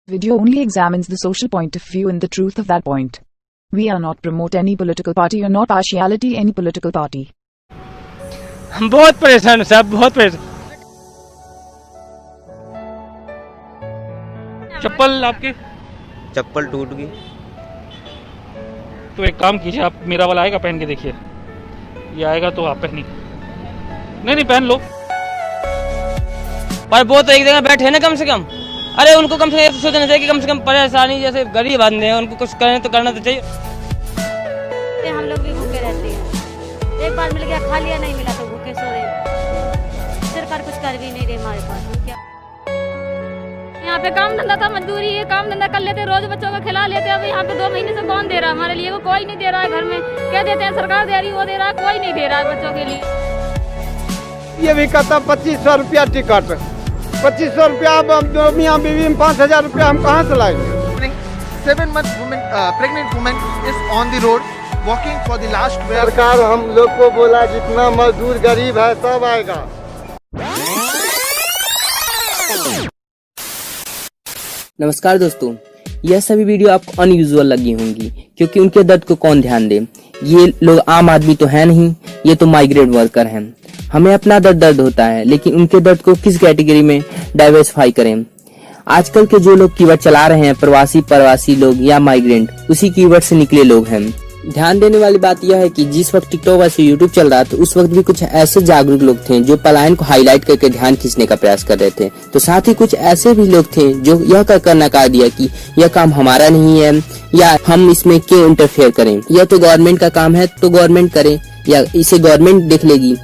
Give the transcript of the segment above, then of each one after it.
Video only examines the social point of view and the truth of that point. We are not promote any political party or not partiality any political party. हम बहुत परेशान हैं साहब, बहुत परेशान। चप्पल आपके? चप्पल टूट गई। तो एक काम कीजिए, आप मेरा वाला आएगा पहन के देखिए, ये आएगा तो आप पहनिए। नहीं पहन लो। पर वो तो एक जगह बैठे ना कम से कम। अरे उनको कम से कम सोचना चाहिए कि कम से कम परेशानी जैसे गरीब आदमी है उनको कुछ करें तो करना तो चाहिए। हम लोग भी भूखे रहते हैं, एक बार मिल गया खा लिया, नहीं मिला तो भूखे सो रहे। सरकार कुछ कर भी नहीं रही हमारे पास। क्या यहाँ पे काम धंधा था, मजदूरी है, काम धंधा कर लेते, रोज बच्चों को खिला लेते। अब यहाँ पे 2 महीने से कौन दे रहा है हमारे लिए? वो कोई नहीं दे रहा है। घर में कह देते हैं सरकार दे रही, वो दे रहा है, कोई नहीं दे रहा है बच्चों के लिए। ये भी कहता 2500 रुपया टिकट, 2500 रुपया। अब मियाँ बीवी में 5000 रुपया हम कहाँ से लाएंगे? 7 month woman, pregnant woman is on the road walking for the last wear. सरकार हम लोग को बोला जितना मजदूर गरीब है सब आएगा। नमस्कार दोस्तों, यह सभी वीडियो आपको अनयूजुअल लगी होंगी क्योंकि उनके दर्द को कौन ध्यान दे। ये लोग आम आदमी तो है नहीं, ये तो माइग्रेंट वर्कर हैं। हमें अपना दर्द होता है, लेकिन उनके दर्द को किस कैटेगरी में डाइवर्सिफाई करें? आजकल के जो लोग कीवर्ड चला रहे हैं, प्रवासी लोग या माइग्रेंट, उसी कीवर्ड से निकले लोग हैं। ध्यान देने वाली बात यह है कि जिस वक्त टिकटॉक और यूट्यूब चल रहा था उस वक्त भी कुछ ऐसे जागरूक लोग थे जो पलायन को हाईलाइट करके ध्यान खींचने का प्रयास कर रहे थे। तो साथ ही कुछ ऐसे भी लोग थे जो यह कहकर नकार दिया कि यह काम हमारा नहीं है या हम इसमें क्यों इंटरफेयर करें, यह तो गवर्नमेंट का काम है तो गवर्नमेंट करे या इसे गवर्नमेंट देख लेगी।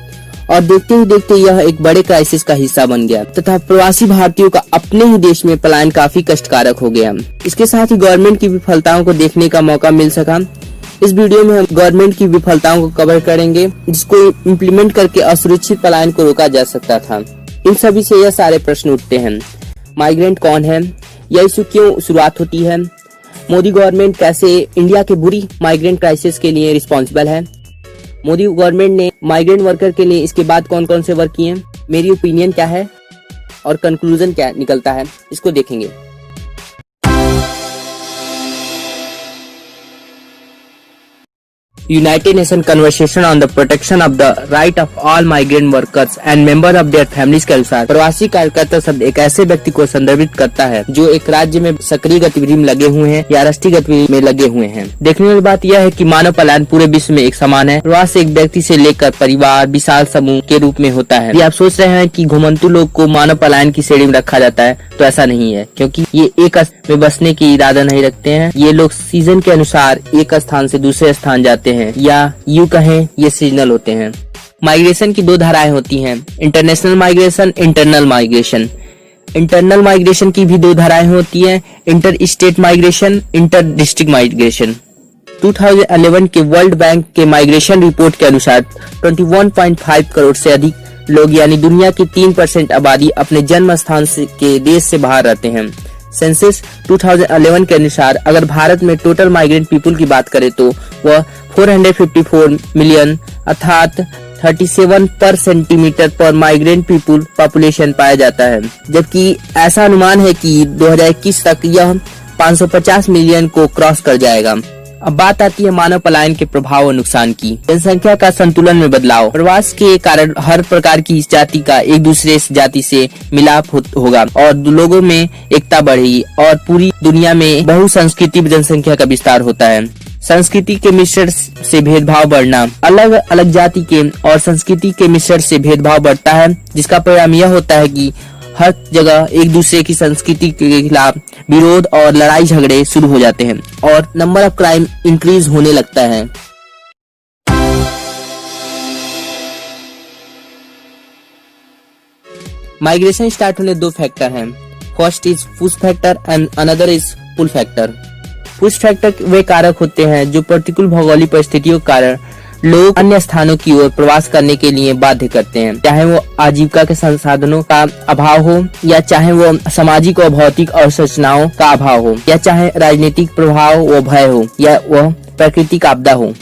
और देखते ही देखते यह एक बड़े क्राइसिस का हिस्सा बन गया तथा प्रवासी भारतीयों का अपने ही देश में पलायन काफी कष्टकारक हो गया। इसके साथ ही गवर्नमेंट की विफलताओं को देखने का मौका मिल सका। इस वीडियो में हम गवर्नमेंट की विफलताओं को कवर करेंगे जिसको इम्प्लीमेंट करके असुरक्षित पलायन को रोका जा सकता था। इन सभी से यह सारे प्रश्न उठते हैं। माइग्रेंट कौन है, यह इशू क्यों शुरुआत होती है, मोदी गवर्नमेंट कैसे इंडिया के बुरी माइग्रेंट क्राइसिस के लिए रिस्पॉन्सिबल है, मोदी गवर्नमेंट ने माइग्रेंट वर्कर के लिए इसके बाद कौन कौन से वर्क किए, मेरी ओपिनियन क्या है और कंक्लूजन क्या निकलता है, इसको देखेंगे। United Nations Convention on the Protection of the Right of All Migrant Workers and Members of Their Families के अनुसार प्रवासी कार्यकर्ता शब्द एक ऐसे व्यक्ति को संदर्भित करता है जो एक राज्य में सक्रिय गतिविधि में लगे हुए हैं या राष्ट्रीय गतिविधि में लगे हुए हैं। देखने वाली बात यह है कि मानव पलायन पूरे विश्व में एक समान है। प्रवास एक व्यक्ति से लेकर परिवार विशाल समूह के रूप में होता है। यदि आप सोच रहे हैं कि घुमंतु लोग को मानव पलायन की श्रेणी में रखा जाता है तो ऐसा नहीं है, क्योंकि ये एक में बसने की इरादा नहीं रखते हैं। ये लोग सीजन के अनुसार एक स्थान से दूसरे स्थान जाते हैं या यूं कहें ये सीजनल होते हैं। माइग्रेशन की 2 धाराएं होती हैं, international migration, internal migration. Internal migration की भी 2 धाराएं होती हैं, inter state migration, inter district migration. 2011 के वर्ल्ड बैंक के माइग्रेशन रिपोर्ट के अनुसार 21.5 करोड़ से अधिक लोग यानी दुनिया की 3% आबादी अपने जन्म स्थान के देश से बाहर रहते हैं। सेंसस 2011 के अनुसार अगर भारत में टोटल माइग्रेंट पीपुल की बात करें तो वह 454 मिलियन अर्थात 37 पर सेंटीमीटर पर माइग्रेंट पीपुल पॉपुलेशन पाया जाता है, जबकि ऐसा अनुमान है कि 2021 तक यह 550 मिलियन को क्रॉस कर जाएगा। अब बात आती है मानव पलायन के प्रभाव और नुकसान की। जनसंख्या का संतुलन में बदलाव, प्रवास के कारण हर प्रकार की जाति का एक दूसरे जाति से मिलाप होगा और लोगों में एकता बढ़ेगी और पूरी दुनिया में बहुसंस्कृति जनसंख्या का विस्तार होता है। संस्कृति के मिश्रण से भेदभाव बढ़ना, अलग अलग जाति के और संस्कृति के मिश्रण से भेदभाव बढ़ता है, जिसका परिणाम यह होता है कि हर जगह एक दूसरे की संस्कृति के खिलाफ विरोध और लड़ाई झगड़े शुरू हो जाते हैं और नंबर ऑफ क्राइम इंक्रीज होने लगता है। माइग्रेशन स्टार्ट होने 2 फैक्टर हैं, first is push factor and another is pull factor. Push factor वे कारक होते हैं जो प्रतिकूल भौगोलिक परिस्थितियों के कारण लोग अन्य स्थानों की ओर प्रवास करने के लिए बाध्य करते हैं, चाहे वो आजीविका के संसाधनों का अभाव हो या चाहे वो सामाजिक और भौतिक अवसंरचनाओं का अभाव हो या चाहे राजनीतिक प्रभाव व भय हो या वह प्राकृतिक आपदा हो।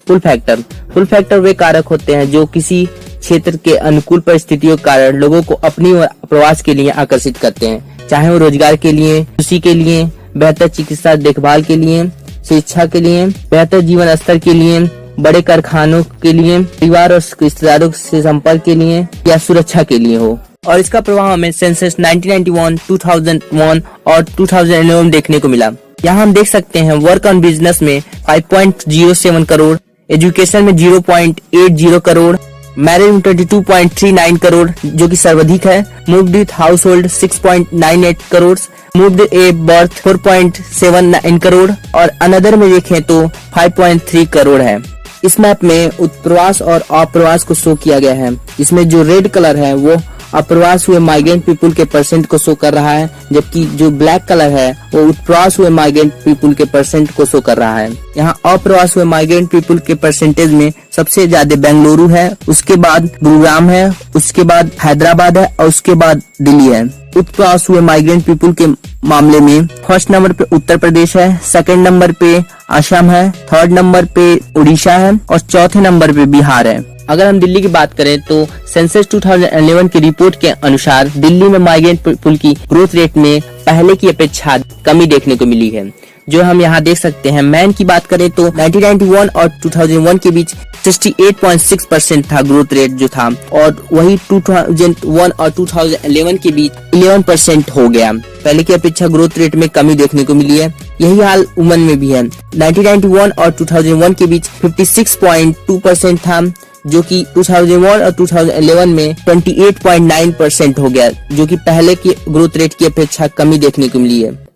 पुल फैक्टर वे कारक होते हैं जो किसी क्षेत्र के अनुकूल परिस्थितियों के कारण लोगों को अपनी ओर प्रवास के लिए आकर्षित करते हैं, चाहे वो रोजगार के लिए, कृषि के लिए, बेहतर चिकित्सा देखभाल के लिए, शिक्षा के लिए, बेहतर जीवन स्तर के लिए, बड़े कारखानों के लिए, परिवार और रिश्तेदारों से संपर्क के लिए या सुरक्षा के लिए हो। और इसका प्रभाव हमें सेंसस 1991, 2001 और 2011 देखने को मिला। यहाँ हम देख सकते हैं वर्क ऑन बिजनेस में 5.07 करोड़, एजुकेशन में 0.80 करोड़, मैरिज में 22.39 करोड़ जो कि सर्वाधिक है, moved with house hold 6.98 crore, moved A birth 4.79 crore और अनदर में देखें तो 5.3 करोड़ है। इस मैप में उत्प्रवास और अप्रवास को शो किया गया है। इसमें जो रेड कलर है वो अप्रवास हुए माइग्रेंट पीपुल के परसेंट को शो कर रहा है, जबकि जो ब्लैक कलर है वो उत्प्रवास हुए माइग्रेंट पीपुल के परसेंट को शो कर रहा है। यहाँ अप्रवास हुए माइग्रेंट पीपुल के परसेंटेज में सबसे ज्यादा बेंगलुरु है, उसके बाद गुरुग्राम है, उसके बाद हैदराबाद है और उसके बाद दिल्ली है। उत्प्रवास हुए माइग्रेंट पीपुल के मामले में फर्स्ट नंबर पे उत्तर प्रदेश है, सेकंड नंबर पे असम है, थर्ड नंबर पे उड़ीसा है और चौथे नंबर पे बिहार है। अगर हम दिल्ली की बात करें तो सेंसस 2011 की रिपोर्ट के अनुसार दिल्ली में माइग्रेंट पीपुल की ग्रोथ रेट में पहले की अपेक्षा कमी देखने को मिली है, जो हम यहाँ देख सकते हैं। मैन की बात करें तो 1991 और 2001 के बीच 68.6% था ग्रोथ रेट जो था, और वही 2001 और 2011 के बीच 11% हो गया। पहले की अपेक्षा ग्रोथ रेट में कमी देखने को मिली है। यही हाल वुमेन में भी है। 1991 और 2001 के बीच 56.2% था, जो कि 2001 और 2011 में 28.9% हो गया, जो कि पहले की ग्रोथ रेट की अपेक्षा कमी देखने को मिली है।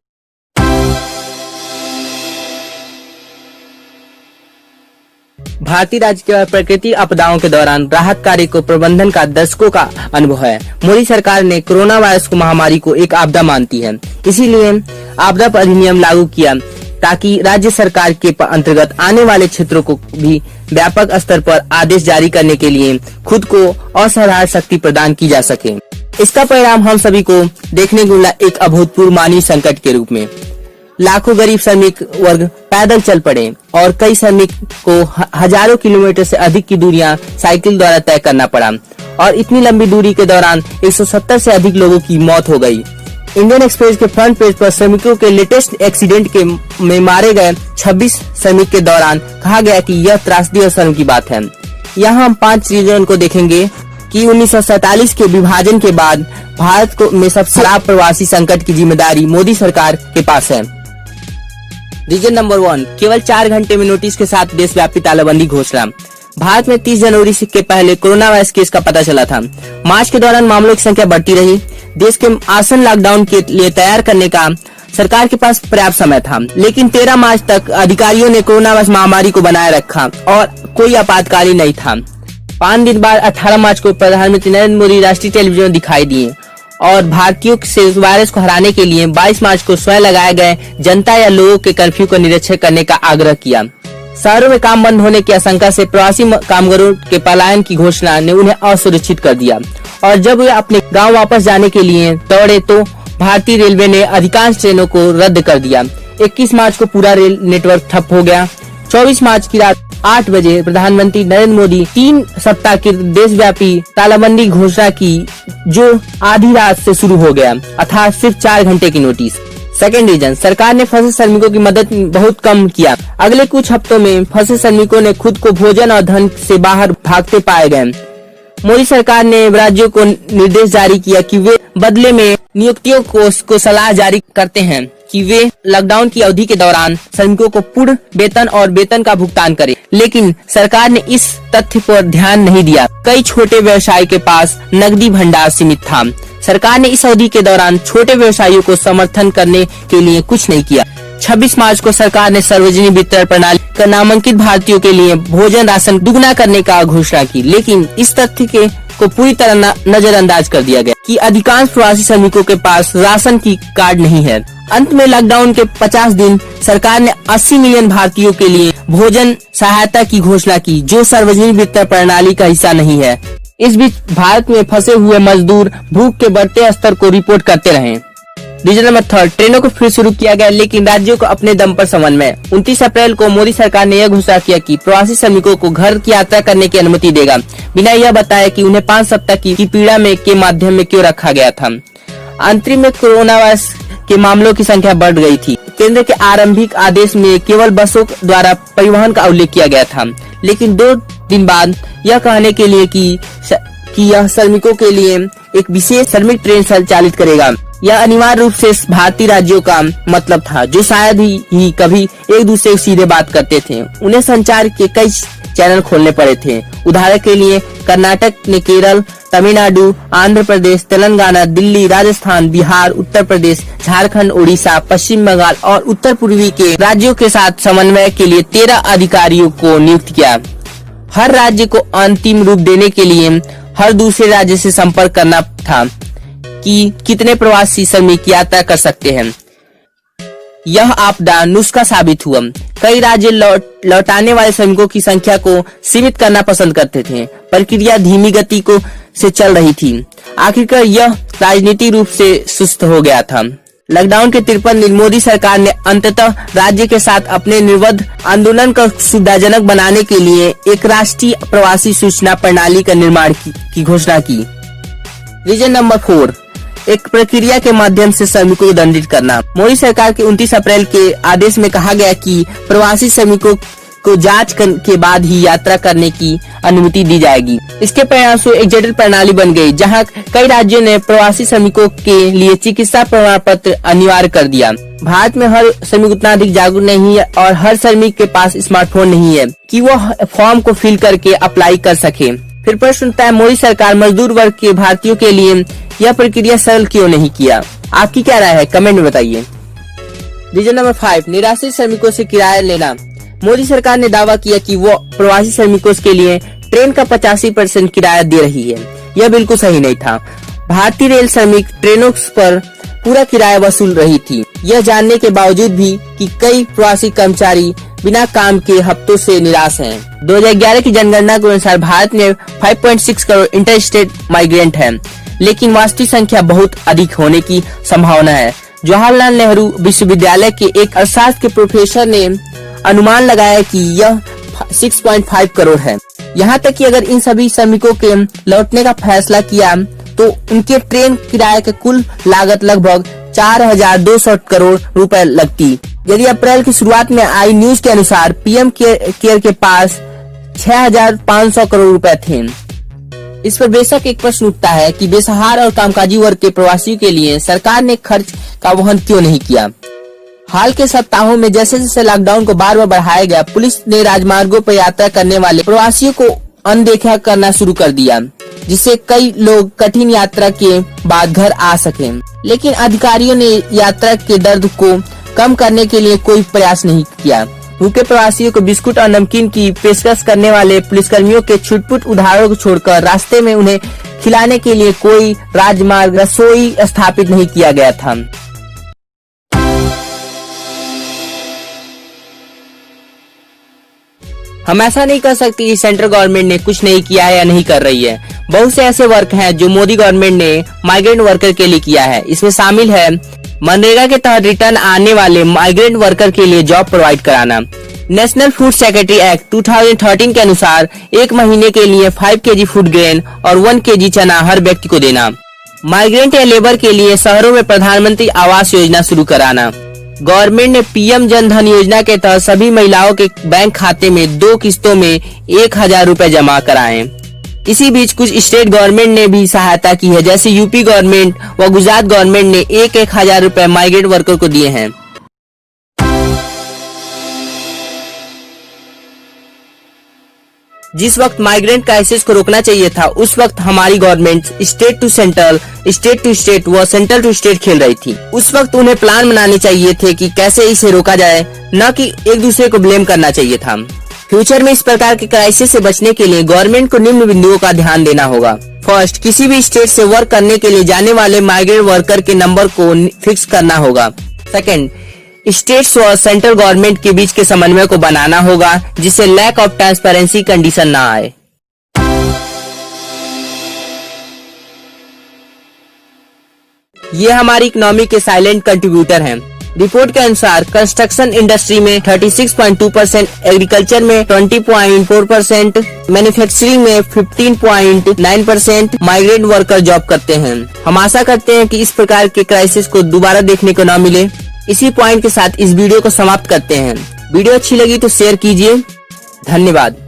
भारतीय राज्य के प्राकृतिक आपदाओं के दौरान राहत कार्य को प्रबंधन का दशकों का अनुभव है। मोदी सरकार ने कोरोना वायरस को महामारी को एक आपदा मानती है, इसीलिए आपदा अधिनियम लागू किया ताकि राज्य सरकार के अंतर्गत आने वाले क्षेत्रों को भी व्यापक स्तर पर आदेश जारी करने के लिए खुद को असाधारण शक्ति प्रदान की जा सके। इसका परिणाम हम सभी को देखने को मिला एक अभूतपूर्व मानवीय संकट के रूप में। लाखों गरीब श्रमिक वर्ग पैदल चल पड़े और कई श्रमिक को हजारों किलोमीटर से अधिक की दूरियां साइकिल द्वारा तय करना पड़ा, और इतनी लंबी दूरी के दौरान 170 से अधिक लोगों की मौत हो गई। इंडियन एक्सप्रेस के फ्रंट पेज पर श्रमिकों के लेटेस्ट एक्सीडेंट में मारे गए 26 श्रमिक के दौरान कहा गया कि यह त्रासदी और शर्म की बात है। यहाँ हम 5 रीजन को देखेंगे कि 1947 के विभाजन के बाद भारत को में सबसे खराब प्रवासी संकट की जिम्मेदारी मोदी सरकार के पास है। रीजन नंबर 1, केवल 4 घंटे में नोटिस के साथ देशव्यापी तालाबंदी घोषणा। भारत में 30 जनवरी के पहले कोरोना वायरस केस का पता चला था। मार्च के दौरान मामलों की संख्या बढ़ती रही। देश के आसन लॉकडाउन के लिए तैयार करने का सरकार के पास पर्याप्त समय था, लेकिन 13 मार्च तक अधिकारियों ने कोरोना वायरस महामारी को बनाए रखा और कोई आपातकालीन नहीं था। 5 दिन बाद 18 मार्च को प्रधानमंत्री नरेंद्र मोदी राष्ट्रीय टेलीविजन में दिखाई दिए और भारतीयों से वायरस को हराने के लिए 22 मार्च को स्वयं लगाए गए जनता या लोगों के कर्फ्यू को निरीक्षण करने का आग्रह किया। शहरों में काम बंद होने की आशंका से प्रवासी कामगारों के पलायन की घोषणा ने उन्हें असुरक्षित कर दिया, और जब वे अपने गांव वापस जाने के लिए दौड़े तो भारतीय रेलवे ने अधिकांश ट्रेनों को रद्द कर दिया। 21 मार्च को पूरा रेल नेटवर्क ठप हो गया। 24 मार्च की रात 8 बजे प्रधानमंत्री नरेंद्र मोदी 3 सप्ताह की देशव्यापी तालाबंदी घोषणा की, जो आधी रात से शुरू हो गया, अर्थात सिर्फ 4 घंटे की नोटिस। सेकेंड रीजन, सरकार ने फंसे श्रमिकों की मदद बहुत कम किया। अगले कुछ हफ्तों में फंसे श्रमिकों ने खुद को भोजन और धन से बाहर भागते पाए गए। मोदी सरकार ने राज्यों को निर्देश जारी किया कि वे बदले में नियुक्तियों को सलाह जारी करते हैं कि वे लॉकडाउन की अवधि के दौरान श्रमिकों को पूर्ण वेतन और वेतन का भुगतान करें, लेकिन सरकार ने इस तथ्य पर ध्यान नहीं दिया। कई छोटे व्यवसायी के पास नकदी भंडार सीमित था। सरकार ने इस अवधि के दौरान छोटे व्यवसायियों को समर्थन करने के लिए कुछ नहीं किया। 26 मार्च को सरकार ने सार्वजनिक वितरण प्रणाली का नामांकित भारतीयों के लिए भोजन राशन दुगना करने का घोषणा की, लेकिन इस तथ्य को पूरी तरह नजरअंदाज कर दिया गया कि अधिकांश प्रवासी श्रमिकों के पास राशन की कार्ड नहीं है। अंत में लॉकडाउन के 50 दिन सरकार ने 80 मिलियन भारतीयों के लिए भोजन सहायता की घोषणा की, जो सार्वजनिक वितरण प्रणाली का हिस्सा नहीं है। इस बीच भारत में फंसे हुए मजदूर भूख के बढ़ते स्तर को रिपोर्ट करते रहे। रीजन नंबर 3, ट्रेनों को फिर शुरू किया गया, लेकिन राज्यों को अपने दम पर समन्वय। 29 अप्रैल को मोदी सरकार ने यह घोषणा किया कि प्रवासी श्रमिकों को घर की यात्रा करने की अनुमति देगा, बिना यह बताया कि उन्हें 5 सप्ताह की पीड़ा में के माध्यम में क्यों रखा गया था। अंतरिम में कोरोना वायरस के मामलों की संख्या बढ़ गई थी। केंद्र के आरंभिक आदेश में केवल बसों द्वारा परिवहन का उल्लेख किया गया था, लेकिन 2 दिन बाद यह कहने के लिए कि यह श्रमिकों के लिए एक विशेष श्रमिक ट्रेन संचालित करेगा। यह अनिवार्य रूप से भारतीय राज्यों का मतलब था, जो शायद ही कभी एक दूसरे से सीधे बात करते थे। उन्हें संचार के कई चैनल खोलने पड़े थे। उदाहरण के लिए कर्नाटक ने केरल, तमिलनाडु, आंध्र प्रदेश, तेलंगाना, दिल्ली, राजस्थान, बिहार, उत्तर प्रदेश, झारखंड, उड़ीसा, पश्चिम बंगाल और उत्तर पूर्वी के राज्यों के साथ समन्वय के लिए 13 अधिकारियों को नियुक्त किया। हर राज्य को अंतिम रूप देने के लिए हर दूसरे राज्य से संपर्क करना था कि कितने प्रवासी श्रमिक यात्रा कर सकते हैं। यह आपदा नुस्खा साबित हुआ। कई राज्य लौटाने वाले श्रमिकों की संख्या को सीमित करना पसंद करते थे। प्रक्रिया धीमी गति से चल रही थी। आखिरकार यह राजनीतिक रूप से सुस्त हो गया था। लॉकडाउन के 53 दिन मोदी सरकार ने अंततः राज्य के साथ अपने निर्बाध आंदोलन को सुविधाजनक बनाने के लिए एक राष्ट्रीय प्रवासी सूचना प्रणाली का निर्माण की घोषणा की। रीजन नंबर 4, एक प्रक्रिया के माध्यम से श्रमिकों को दंडित करना। मोदी सरकार के 29 अप्रैल के आदेश में कहा गया कि प्रवासी श्रमिकों को जांच के बाद ही यात्रा करने की अनुमति दी जाएगी। इसके परिणामस्वरूप एक जटिल प्रणाली बन गई, जहां कई राज्यों ने प्रवासी श्रमिकों के लिए चिकित्सा प्रमाण पत्र अनिवार्य कर दिया। भारत में हर श्रमिक उतना अधिक जागरूक नहीं है और हर श्रमिक के पास स्मार्टफोन नहीं है कि वह फॉर्म को फिल करके अप्लाई कर सके। फिर प्रश्न उठता है, मोदी सरकार मजदूर वर्ग के भारतीयों के लिए यह प्रक्रिया सरल क्यों नहीं किया? आपकी क्या राय है? कमेंट में बताइए। रीजन नंबर 5, निराश्रित श्रमिकों से किराया लेना। मोदी सरकार ने दावा किया कि वो प्रवासी श्रमिकों के लिए ट्रेन का 85% किराया दे रही है। यह बिल्कुल सही नहीं था। भारतीय रेल श्रमिक ट्रेनों पर पूरा किराया वसूल रही थी, यह जानने के बावजूद भी कि कई प्रवासी कर्मचारी बिना काम के हफ्तों से निराश हैं। 2011 की जनगणना के अनुसार भारत में 5.6 करोड़ इंटर स्टेट माइग्रेंट हैं, लेकिन वास्तविक संख्या बहुत अधिक होने की संभावना है। जवाहरलाल नेहरू विश्वविद्यालय के एक अर्थशास्त्र के प्रोफेसर ने अनुमान लगाया कि यह 6.5 करोड़ है। यहाँ तक कि अगर इन सभी श्रमिकों के लौटने का फैसला किया तो उनके ट्रेन किराए की कुल लागत लगभग 4,200 करोड़ रुपए लगती। यदि अप्रैल की शुरुआत में आई न्यूज के अनुसार पीएम केयर के पास 6,500 करोड़ रुपए थे। इस पर बेशक एक प्रश्न उठता है कि बेसहारा और कामकाजी वर्ग के प्रवासियों के लिए सरकार ने खर्च का वहन क्यों नहीं किया। हाल के सप्ताहों में जैसे जैसे लॉकडाउन को बार बार बढ़ाया गया, पुलिस ने राजमार्गों पर यात्रा करने वाले प्रवासियों को अनदेखा करना शुरू कर दिया, जिससे कई लोग कठिन यात्रा के बाद घर आ सके। लेकिन अधिकारियों ने यात्रा के दर्द को कम करने के लिए कोई प्रयास नहीं किया। भूखे प्रवासियों को बिस्कुट और नमकीन की पेशकश करने वाले पुलिसकर्मियों के छुटपुट उदाहरणों को छोड़कर रास्ते में उन्हें खिलाने के लिए कोई राजमार्ग रसोई स्थापित नहीं किया गया था। हम ऐसा नहीं कर सकते कि सेंट्रल गवर्नमेंट ने कुछ नहीं किया है या नहीं कर रही है। बहुत से ऐसे वर्क हैं जो मोदी गवर्नमेंट ने माइग्रेंट वर्कर के लिए किया है। इसमें शामिल है मनरेगा के तहत रिटर्न आने वाले माइग्रेंट वर्कर के लिए जॉब प्रोवाइड कराना। नेशनल फूड सेक्रेटरी एक्ट 2013 के अनुसार 1 महीने के लिए 5 kg फूड ग्रेन और 1 kg चना हर व्यक्ति को देना। माइग्रेंट या लेबर के लिए शहरों में प्रधानमंत्री आवास योजना शुरू कराना। गवर्नमेंट ने पीएम जन धन योजना के तहत सभी महिलाओं के बैंक खाते में 2 किस्तों में 1,000 रुपए जमा कराएं। इसी बीच कुछ स्टेट गवर्नमेंट ने भी सहायता की है, जैसे यूपी गवर्नमेंट व गुजरात गवर्नमेंट ने 1,000 रुपए माइग्रेंट वर्कर को दिए हैं। जिस वक्त माइग्रेंट क्राइसिस को रोकना चाहिए था, उस वक्त हमारी government state to central, state to state व सेंट्रल टू स्टेट खेल रही थी। उस वक्त उन्हें प्लान बनाने चाहिए थे कि कैसे इसे रोका जाए, न कि एक दूसरे को ब्लेम करना चाहिए था। फ्यूचर में इस प्रकार के क्राइसिस से बचने के लिए गवर्नमेंट को निम्न बिंदुओं का ध्यान देना होगा। फर्स्ट, किसी भी स्टेट से वर्क करने के लिए जाने वाले माइग्रेंट वर्कर के नंबर को फिक्स करना होगा। सेकंड, स्टेट्स और सेंट्रल गवर्नमेंट के बीच के समन्वय को बनाना होगा, जिससे लैक ऑफ ट्रांसपेरेंसी कंडीशन ना आए। ये हमारी इकोनॉमी के साइलेंट कंट्रीब्यूटर हैं। रिपोर्ट के अनुसार कंस्ट्रक्शन इंडस्ट्री में 36.2%, एग्रीकल्चर में 20.4%, मैन्युफैक्चरिंग में 15.9% माइग्रेंट वर्कर जॉब करते हैं। हम आशा करते हैं कि इस प्रकार के क्राइसिस को दोबारा देखने को न मिले। इसी पॉइंट के साथ इस वीडियो को समाप्त करते हैं। वीडियो अच्छी लगी तो शेयर कीजिए। धन्यवाद।